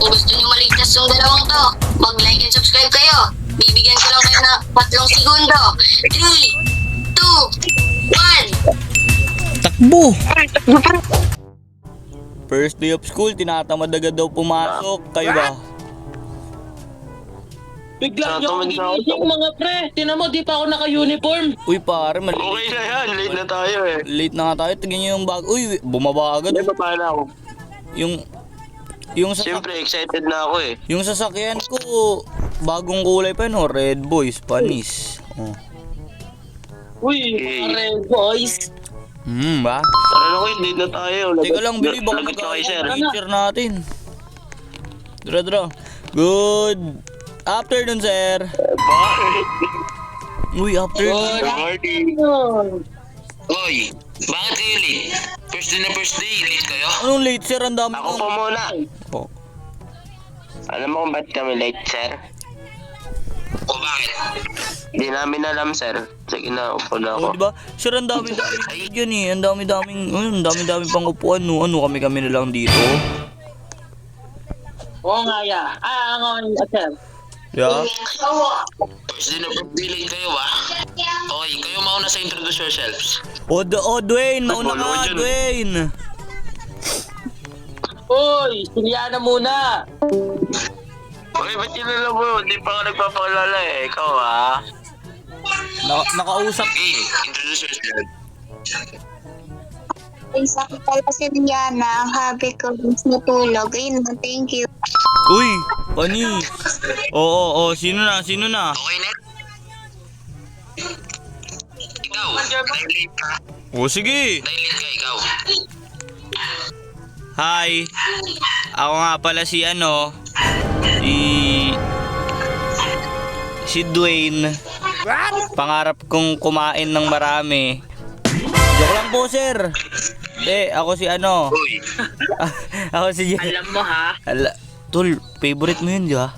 Kung gusto nyo maligtas yung dalawang to, mag-like and subscribe kayo. Bibigyan ko lang kayo ng 3 segundo. 3, 2, 1. Takbo! First day of school, tinatamad agad daw pumasok. Kayo ba? Bigla niyo akong ginising mga pre. Tinan mo, di pa ako naka-uniform. Uy pare, mali. Okay na yan, late na tayo eh. Late na nga tayo. Tignan nyo yung bag. Uy, bumaba agad. May pa na ako. Yung Siyempre, excited na ako eh. yung sasakyan ko, bagong kulay pa no, red boy, Spanish. Oh. Uy, pare, boys. Ba? Tara na ko, late na tayo. Teka lang, Billy, baka Lagot ka kay sir. teacher natin. Dra. Good afternoon, sir. Uy, afternoon. Good morning. Oy, bakit kayo late? First day, late kayo? Anong late, sir? Ang dami Ako kong... po muna. Oh. Alam mo kung ba't kami late, sir? O bakit? Hindi namin alam, sir. Sige na, upo na Oh, ako. di ba? Sir, ang dami-daming yan eh. Ang dami-daming pang upuan, no. Ano, kami na lang dito. Oo nga, ya. Sir. Yeah? First day, late kayo ba? Oy, kayo mauna sa introduce yourselves. Dwayne, mauna Follow ka, dyan. Dwayne. Uy, Juliana muna. Okay, ba't kilala mo? Hindi pa ka nagpapakilala eh. Ikaw ah. Nakausap. Okay, introduce yourself. Isa ko pala si Rihanna, ang hobby ko is matulog. Ayun na, thank you. Uy, pani. Oo, sino na? Okay, next. Ikaw, dahil late ka. O, sige. Dahil late ka, ikaw. Hi. Ako nga pala si si Dwayne. Pangarap kong kumain ng marami. Joke lang po, sir. Ako si Uy, ako si Alam mo ha? Tol, favorite mo yun, di ba?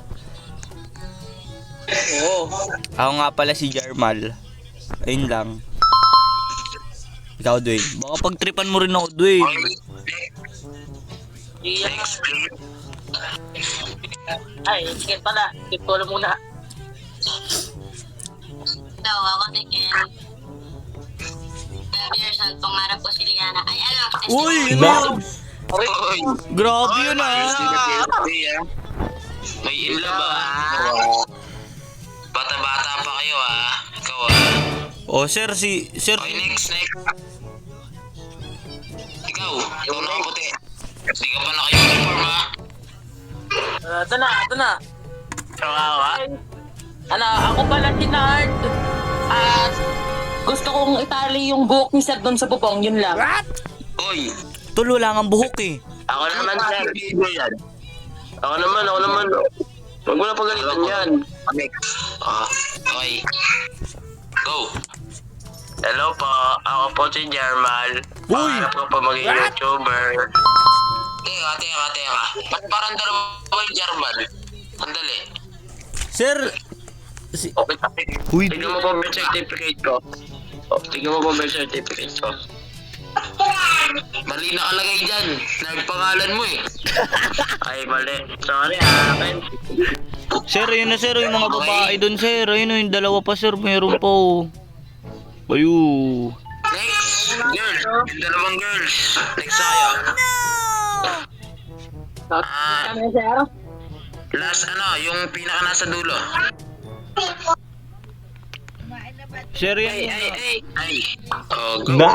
Oo. Ako nga pala si Jarmal. Ayun lang. Ikaw, Dwayne. Baka pagtripan mo rin ako, Dwayne. next, please. Ay, sige pala. Skip ko lang muna. Daw, ako si Ken. 12 years old, pangarap ko si Liana. Ay, Uy, Oy, grabe yun May in love ah. Bata-bata pa kayo ah. Ikaw ah. Oh, sir, sir. Okay, next. Ikaw nakaputi. Hindi ka pa naka-uniform ha. Ito na. Kawawa. Ako pala si Nard. Gusto kong itali yung buhok ni Sir doon sa bubong, yun lang. Oy, Tol, wala kang buhok eh. Ako naman, sir. Ako naman. Huwag mo na pagalitan yan. next. Okay. Go. Hello po, ako po si Jarmal. Pangarap ko pa maging YouTuber. Teka. Ba't parang dalawa yung Jarmal? Andali. Sir, Okay, Uy. tignan mo po birth certificate ko. Tignan mo po birth certificate ko. Mali nakalagay dyan. Nagpangalan mo eh. Ay, mali. Sorry akin. sir, yun na, sir. Yung mga babae doon, sir. Ayun o, yung dalawa pa, sir. Meron pa o. Ayu. Next. Girl. Yung dalawang girls. Next tayo. Last yung pinaka nasa dulo. Sir, yan. Ay. Oh, go.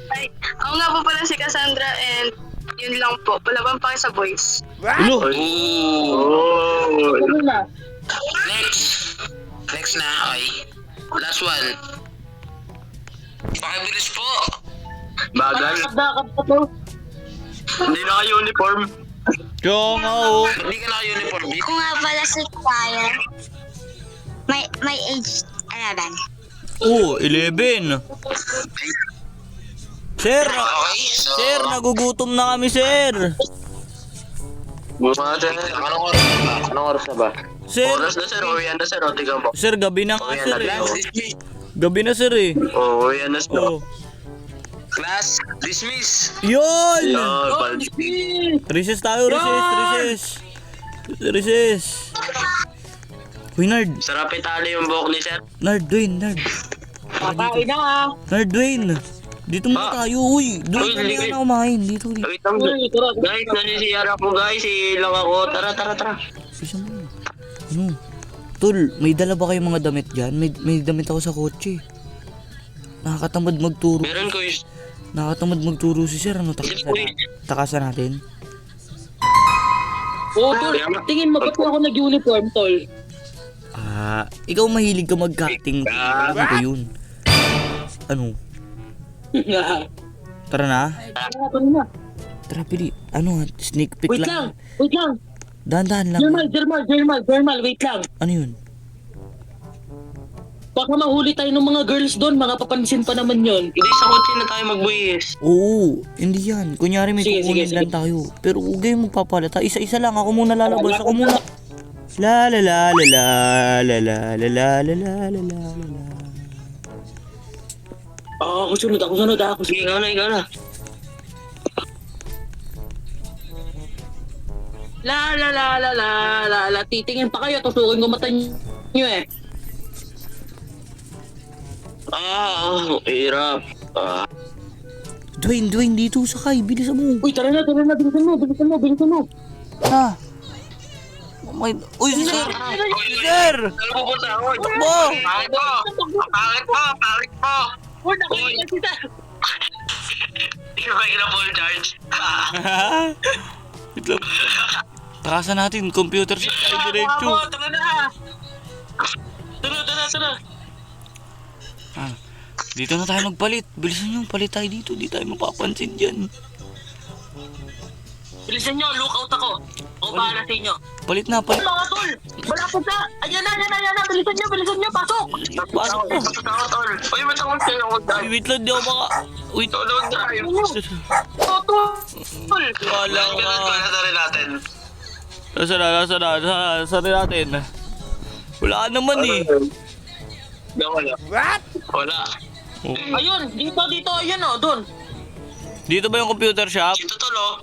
Ay, ako nga po pala si Cassandra and yun lang po. Palaban pa kayo sa boys. Ulo. Ooh. Ano na? Next na. Okay. Last one. Pakibilis po. Bagal. Dakad pa to. Hindi naka-uniform. Kaya nga o. Hindi ka naka-uniform. Ako nga pala si Kaya. My age 11. Oh, 11. Sir, Okay, so... sir, nagugutom na kami, sir. Bumata. Anong oras na ba? Sir, Oras na, sir. Uwian na, sir. O, tignan mo. sir, gabi na nga, Uwian sir. na, Eh. class. Gabi na, sir, eh. Uwian na, sir. Oh. Class, dismiss. Yun! Yo, Recess tayo, recess. Recess. Uy, Nard. Sarap itali yung buhok ni sir. Nard, Dwayne, Nard. Kakain na ah. Nard, Dwayne. Dito muna tayo, uy. Doon Uy, kami ligay. na kumain. Dito. Wait lang. Guys, nanisiyara ko guys. Ilang ako. Tara. Bisa mo. Ano? Tol, may dala ba kayong mga damit dyan? May damit ako sa kotse. Nakakatamad magturo. Meron ko yung... Nakakatamad magturo si sir. Ano, Uy. takasan natin? Oo, tol. Tingin mo, ba't ako nag-uniform, tol? Ikaw mahilig ka mag-cutting. Alam ko yun. Ano? Tara na. Tara, pili. Ano, sneak peek Wait lang. lang. Dahan-dahan lang. Germal, wait lang. Ano yun? Baka mahuli tayo ng mga girls doon, mga papansin pa naman yon. Hindi sa kotse na tayo magbuhis. Oo, hindi yan. Kunyari may Sige, kukunin sige, lang tayo. Pero huwag kayong magpapalata. Isa-isa lang. Ako muna lalabas. Ako muna. La la la la la la la la la la la la la la. Ako sunod. Sige, ikaw na. La. Titingin pa kayo, tusukin ko mata nyo eh. Hirap. Dwayne, dito sakay. Bilisan mo. Uy, tara na, bilisan mo. Ha? Oh my... Uy, sir! Sir! Saan pupunta ako? Takbo! Pangit mo! Uy, nakikita kita. Hindi ba ina-full charge? Wait lang. Takasan natin. Computer sa tayo diretso. Tara na. Tara. Dito na tayo magpalit. Bilisan nyo, palit tayo dito. Di tayo mapapansin dyan. Bilisan nyo, lookout ako. O bahala sa inyo. Palit na. Mga tol, malapit na. Ayan na. Bilisan nyo, pasok. Pasok na. Tol. Uy, matangos kayo ako dahil. Wait lang, di ako maka... Wait. Tulog tayo. Tol. Wala Ganun ka. ko na rin natin. Nasaan na natin? Wala ka naman eh. Wala. Ayun, dito, ayun o, doon. Dito ba yung computer shop? Dito tol oh.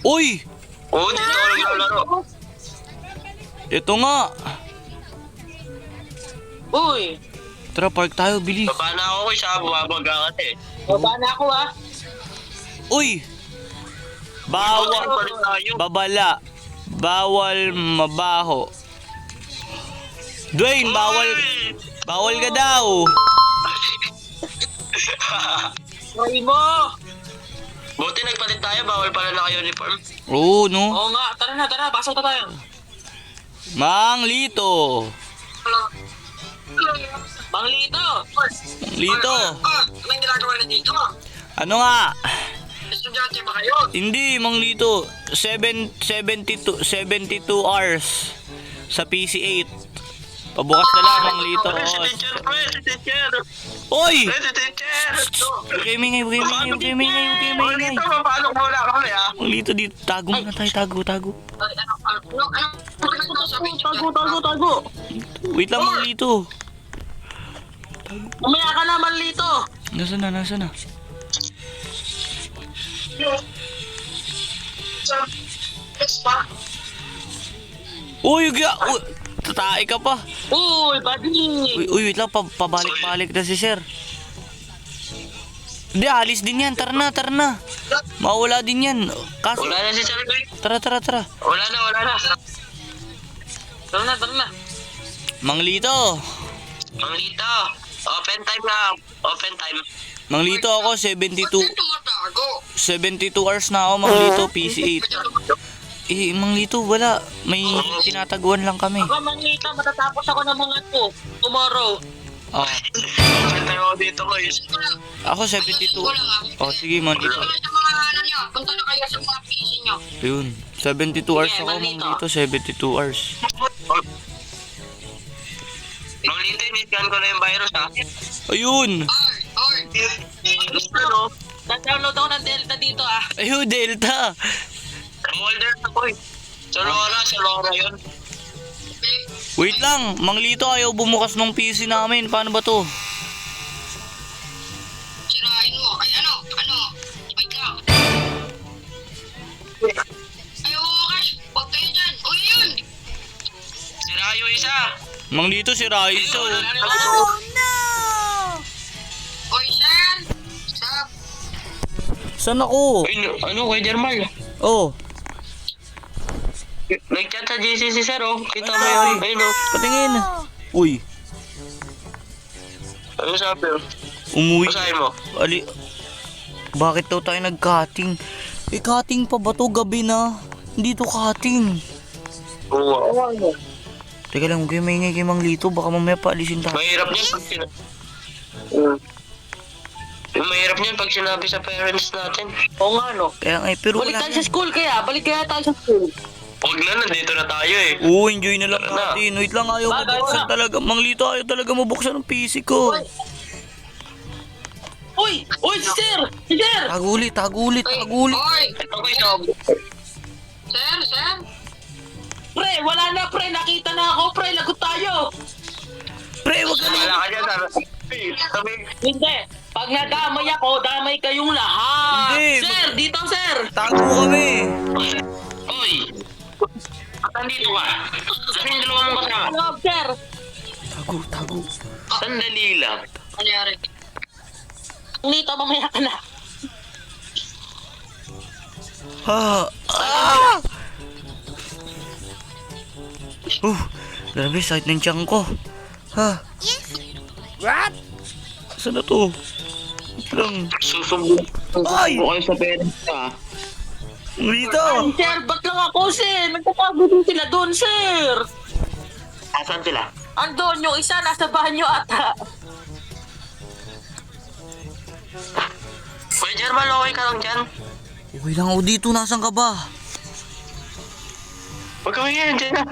Uy! Oo, dito ako naglalaro. Ito nga. Uy, Tara, park tayo, bilis. Baba na ako kay sa bumabaga kasi. baba na ako ah. Uy! Bawal. Balik tayo. Babala. Bawal mabaho. Dwayne, bawal ka daw. Try mo. Buti nagpalit tayo, bawal pala naka-uniform. Oo, no? Oo nga, tara na, pasok na tayo. Mang Lito. Mang Lito. Lito. Anong ginagawa na dito? Ano nga? Estudyante ba kayo? Hindi, Mang Lito. 72 hours sa PC8. Pabukas na lang, Mang Lito. Si teacher. Oy! Si teacher. Huwag kayo mingay. Dito, mapalok muna kami ah. Mang Lito, dito. Tago muna tayo. Tago. Tago. Wait lang, Mang Lito. Umaya ka na, Mang Lito. Nasaan na? Uy, tatae ka pa. Uy, buddy. Uy, wait lang, pabalik-balik na si sir. Hindi, alis din yan. Tara na. Mawala din yan. Kaso, Wala na si Sir Greg. tara. Wala na. Tara na. Mang Lito. Ang dito. Open time. Mang Lito ako, 72 hours na ako, Mang Lito, PC8. Mang Lito, wala. May tinataguan lang kami. Ako, Mang Lito, matatapos ako ng mga to. Tomorrow. Oh, Open time ako dito guys. ako 72. Oh, sige, Mang Lito. Punta na kayo sa mga PC nyo. Yun, 72 hours Sige, ako, Mang Mang Lito. Lito, 72 hours. Mang Lito, iniscan ko na yung virus ha. Ayun! Ano? Nag-download ako ng Delta dito ah. Ayun, Delta! Molder ako eh. Sa Lora yun. Wait lang, Mang Lito, ayaw bumukas ng PC namin. Paano ba to? Sirain mo. Ay, ano? Wait lang. Ay, oo, Cash. Huwag kayo dyan. Uy, yun. yung isa. Mang dito si Raisa. Oy, sir! Sup? Saan ako? Ay, ano kay Jermal? Oh, Nag-chat sa GC si sir, oh. Kita mo yun. Ayun, oh. patingin. Uy, Ano sabi, oh? umuwi. Basahin mo. Ali, bakit daw tayo nag-cutting? Eh, cutting pa ba to? Gabi na. Hindi to cutting. Oo. Teka lang, huwag kayo maingay kay Mang Lito. Baka mamaya paalisin tayo. Mahirap niyan pag Yung mahirap niyan pag sinabi sa parents natin. Oo nga, no? Kaya nga, pero Balik wala tayo sa school kaya. Balik kaya tayo sa school. Huwag na, nandito na tayo eh. Oo, enjoy na lang Tara na. natin. Wait lang, ayaw Bagay mabuksan na. talaga. Mang Lito, ayaw talaga mabuksan ng PC ko. Uy! Uy, si sir! Si sir! Tagulit. Oy! Ito ko siya. Sir! Pre, wala na pre. Nakita na ako pre. Lagot tayo. Pre, wag ka na. Wala ka dyan, sabi. Hindi. Pag nadamay ako, damay kayong lahat. Hindi. Sir, dito sir. Tago kami. Oy! Nandito ka. Kasi yung dalawa mong kasama. Ano, sir? Tago. Sandali lang. Nangyari. Nito, mamaya ka na. Ah! Grabe, sakit ng tiyan ko. What? Saan na to? Wait lang. Susumbong Ay! kayo sa parents ka. Dito! Sir, ba't lang ako, sir? Nagtatago din sila doon, sir. Asan sila? Andon, yung isa nasa banyo ata. Kuya Jermal, okay ka lang dyan? Okay lang ako dito, nasan ka ba? Huwag ka yan, dyan na.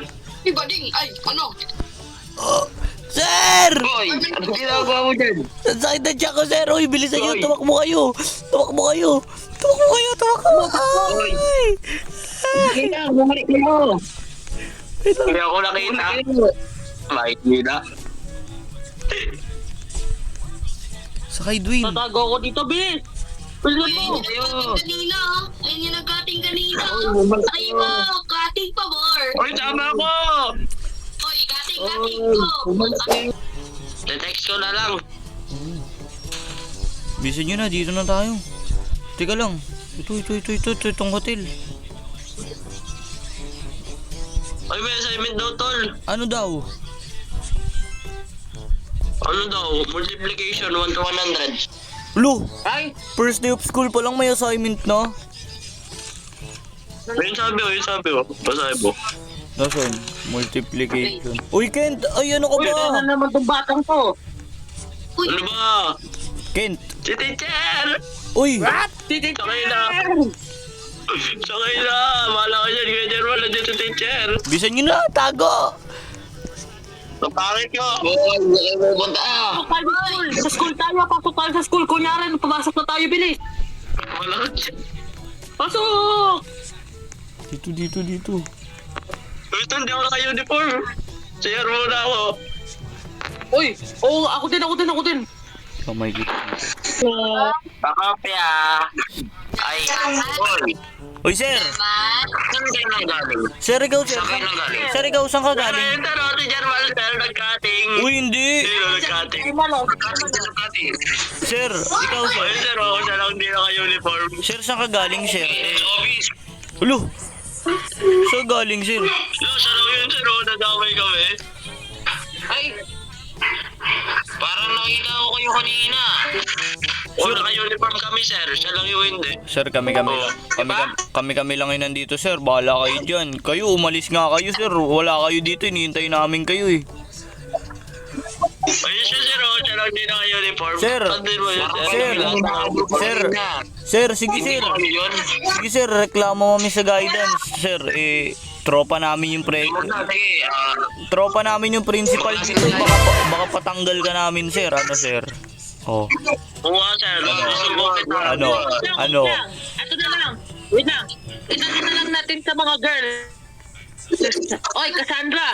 Iba ding! Ay, ano? Sir! Boy, ano ginagawa mo dyan? Sakit ng tiyan ko, sir! Uy, bilisan nyo! Hoy. Tumakbo kayo! Ay! Kaya, bumalik kayo. Hindi ako nakita. Makikita. Sakay, Dwayne! Tatago ako dito, bilis. Bilis mo. Kanina, ayun yung nag-cutting kanina. Ay mo, cutting pa more. Uy, tama ko! Oy, cutting ko. Te-text ko na lang. Bilisan nyo na, dito na tayo. Teka lang. Itong hotel. Ay, may assignment daw, tol. Ano daw? Ano daw? Multiplication 1 to 100. Lo! Ay, First day of school pa lang may assignment na. Ayun sabi ko. Basahin mo. Nasaan? Multiplication. Uy, Kent! Ay, ano ka uy, ba? na naman itong batang to. Ano ba? Kent! Si teacher! Uy! Sakay na. Sakay na. Mahala ka dyan. Kuya Jermal, nandiyan si teacher. Bilisan nyo na! Tago! Napangit ko. Huwag kayo pupunta. Pasok tayo sa school. Sa school tayo. Pasok tayo sa school. Kunyari, pumasok na tayo, bilis. Wala ka dyan. Pasok! Dito. Uy, tol, di ako naka-uniform. Share muna ako. Uy, oo, ako din. Kamay kita. Pakopya. Ay, boy. Uy, sir! Saan kayo nanggaling? Sir, ikaw, sir. Saan kayo nanggaling? Sir, ikaw, saan ka galing? Pero si Jermal, sir, nag-cutting. Uy, hindi! Sino nag-cutting? Nag-cutting. Sir, ikaw, sir. Ay, sir, ako siya lang di naka-uniform. Sir, saan ka galing, sir? Sa office. Ulo! Saan galing, sir? No, siya lang yun, sir. Nadamay kami. Ay, Parang nakita ko kayo kanina. O, naka-uniform kami, sir. Siya lang yung hindi. Sir, kami lang. Kami lang yung nandito, sir. Bahala kayo dyan. Kayo, umalis nga kayo, sir. Wala kayo dito. Hinihintay namin kayo, eh. Ayun siya, sir. O, siya lang di naka-uniform. Sir. Tandin mo yun, Sir, sige, sir. Ano yun? Sige, sir. Reklamo kami sa guidance. Sir, tropa namin yung Sige, tropa namin yung principal dito. Baka patanggal ka namin, sir. Ano, sir? Oh. oo nga, sir. Susumbong kita. Ano? Ito na lang. Wait lang. Itanong na lang natin sa mga girl. Oy, Cassandra.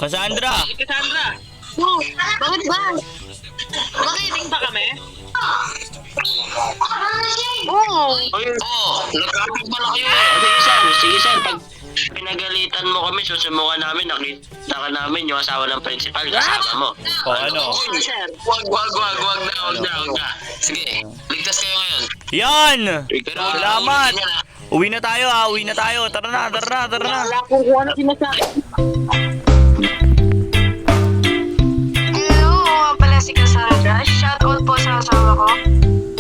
Cassandra! Cassandra. Bakit ba? Bakit ba kami? Oo. Ayun, nag-cutting pala kayo eh. Sige, sir. pinagalitan mo kami, susubukan namin, nakita ka namin yung asawa ng principal, kasama mo. O ano? Wag na. Sige, ligtas kayo ngayon. Yan! Pero, Salamat! ulitin nyo na. Uwi na tayo ha, uwi na tayo. Tara na. Wala kung ano sinasabi. Hello, nga pala si Cassandra. Shoutout po sa asawa ko.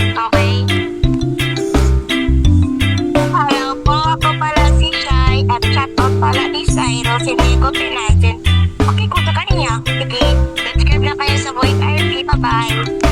Okay? Hello po, ako pala si Shai at shoutout pala ni Cyrus. Hindi ko pinansin. Okay, kuto ka niya. Sige, subscribe na kayo sa Void RP. Bye-bye.